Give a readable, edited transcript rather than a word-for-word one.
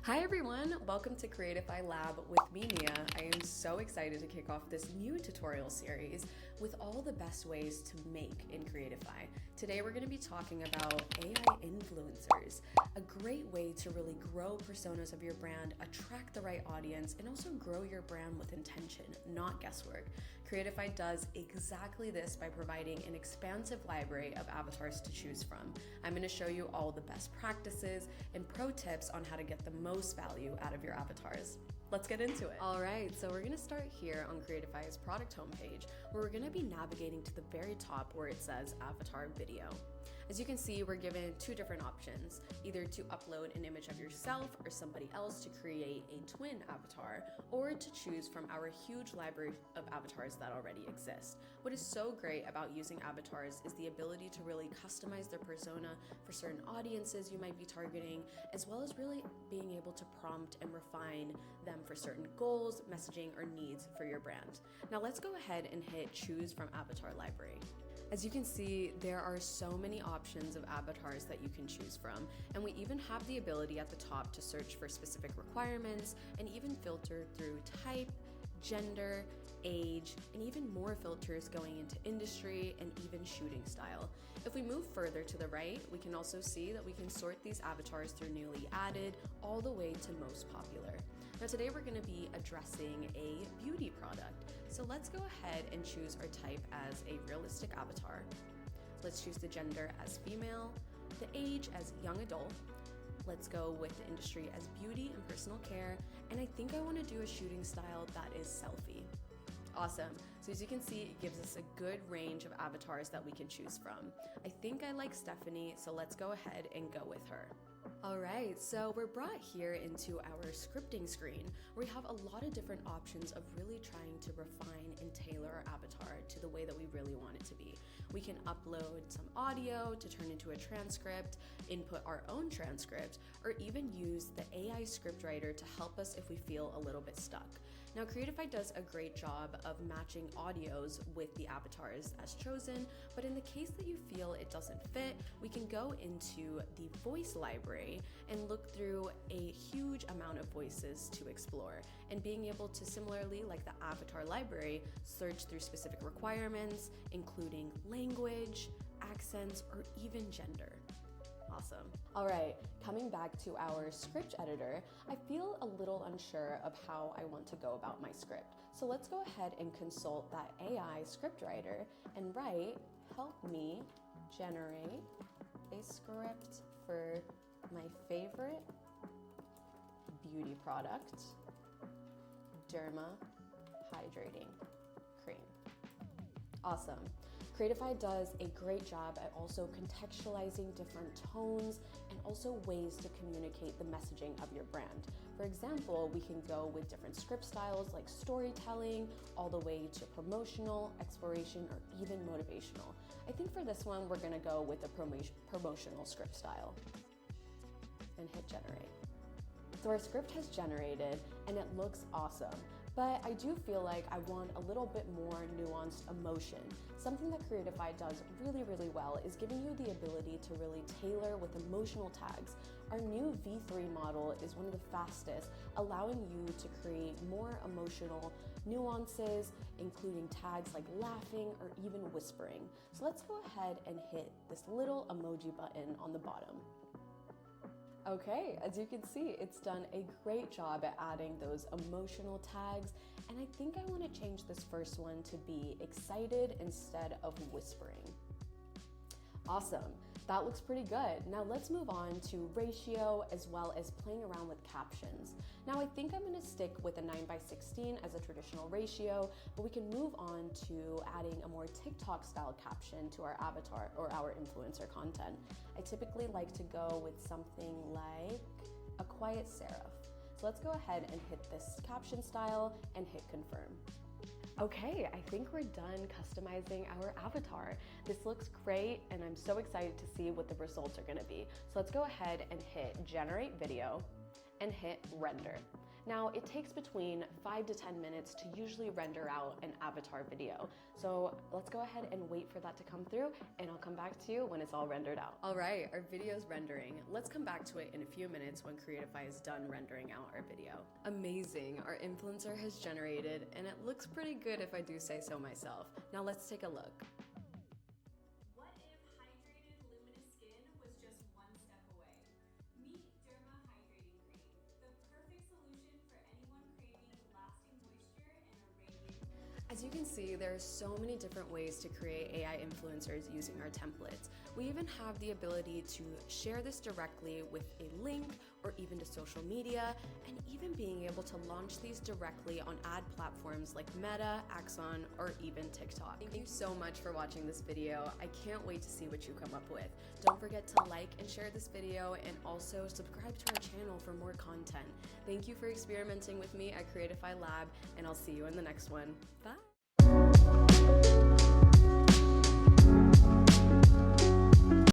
Hi everyone, welcome to Creatify Lab with me, Mia. I am so excited to kick off this new tutorial series with all the best ways to make in Creatify. Today we're going to be talking about AI influencers, a great way to really grow personas of your brand, attract the right audience, and also grow your brand with intention, not guesswork. Creatify does exactly this by providing an expansive library of avatars to choose from. I'm going to show you all the best practices and pro tips on how to get the most value out of your avatars. Let's get into it. All right, so we're gonna start here on Creatify's product homepage, where we're gonna be navigating to the very top where it says Avatar Video. As you can see, we're given two different options, either to upload an image of yourself or somebody else to create a twin avatar, or to choose from our huge library of avatars that already exist. What is so great about using avatars is the ability to really customize their persona for certain audiences you might be targeting, as well as really being able to prompt and refine them for certain goals, messaging, or needs for your brand. Now let's go ahead and hit choose from avatar library. As you can see, there are so many options of avatars that you can choose from, and we even have the ability at the top to search for specific requirements and even filter through type, gender, age, and even more filters going into industry and even shooting style. If we move further to the right, we can also see that we can sort these avatars through newly added all the way to most popular. Now today we're going to be addressing a beauty product. So let's go ahead and choose our type as a realistic avatar. Let's choose the gender as female, the age as young adult. Let's go with the industry as beauty and personal care, and I think I want to do a shooting style that is selfie. Awesome. So as you can see, it gives us a good range of avatars that we can choose from. I think I like Stephanie, so let's go ahead and go with her. All right, so we're brought here into our scripting screen, where we have a lot of different options of really trying to refine and tailor our avatar to the way that we really want it to be. We can upload some audio to turn into a transcript, input our own transcript, or even use the AI scriptwriter to help us if we feel a little bit stuck. Now, Creatify does a great job of matching audios with the avatars as chosen, but in the case that you feel it doesn't fit, we can go into the voice library and look through a huge amount of voices to explore, and being able to, similarly like the avatar library, search through specific requirements, including language, accents, or even gender. Awesome. All right, coming back to our script editor, I feel a little unsure of how I want to go about my script. So let's go ahead and consult that AI scriptwriter and write, help me generate a script for my favorite beauty product, Derma Hydrating Cream. Awesome. Creatify does a great job at also contextualizing different tones and also ways to communicate the messaging of your brand. For example, we can go with different script styles like storytelling, all the way to promotional, exploration, or even motivational. I think for this one, we're gonna go with the promotional script style and hit generate. So our script has generated and it looks awesome, but I do feel like I want a little bit more nuanced emotion. Something that Creatify does really, really well is giving you the ability to really tailor with emotional tags. Our new V3 model is one of the fastest, allowing you to create more emotional nuances, including tags like laughing or even whispering. So let's go ahead and hit this little emoji button on the bottom. Okay, as you can see, it's done a great job at adding those emotional tags, and I think I want to change this first one to be excited instead of whispering. Awesome, that looks pretty good. Now let's move on to ratio as well as playing around with captions. Now I think I'm gonna stick with a 9:16 as a traditional ratio, but we can move on to adding a more TikTok style caption to our avatar or our influencer content. I typically like to go with something like a quiet serif. So let's go ahead and hit this caption style and hit confirm. Okay, I think we're done customizing our avatar. This looks great, and I'm so excited to see what the results are gonna be. So let's go ahead and hit generate video and hit render. Now, it takes between 5 to 10 minutes to usually render out an avatar video. So let's go ahead and wait for that to come through, and I'll come back to you when it's all rendered out. All right, our video's rendering. Let's come back to it in a few minutes when Creatify is done rendering out our video. Amazing, our influencer has generated, and it looks pretty good if I do say so myself. Now let's take a look. What if hydrated, luminous skin was just one step away? Meet Derma Hydrating Cream, the perfect solution for anyone craving lasting moisture and a radiant. As you can see, there are so many different ways to create AI influencers using our templates. We even have the ability to share this directly with a link or even to social media, and even being able to launch these directly on ad platforms like Meta, Axon, or even TikTok. Thank you so much for watching this video. I can't wait to see what you come up with. Don't forget to like and share this video, and also subscribe to our channel for more content. Thank you for experimenting with me at Creatify Lab, and I'll see you in the next one. Bye!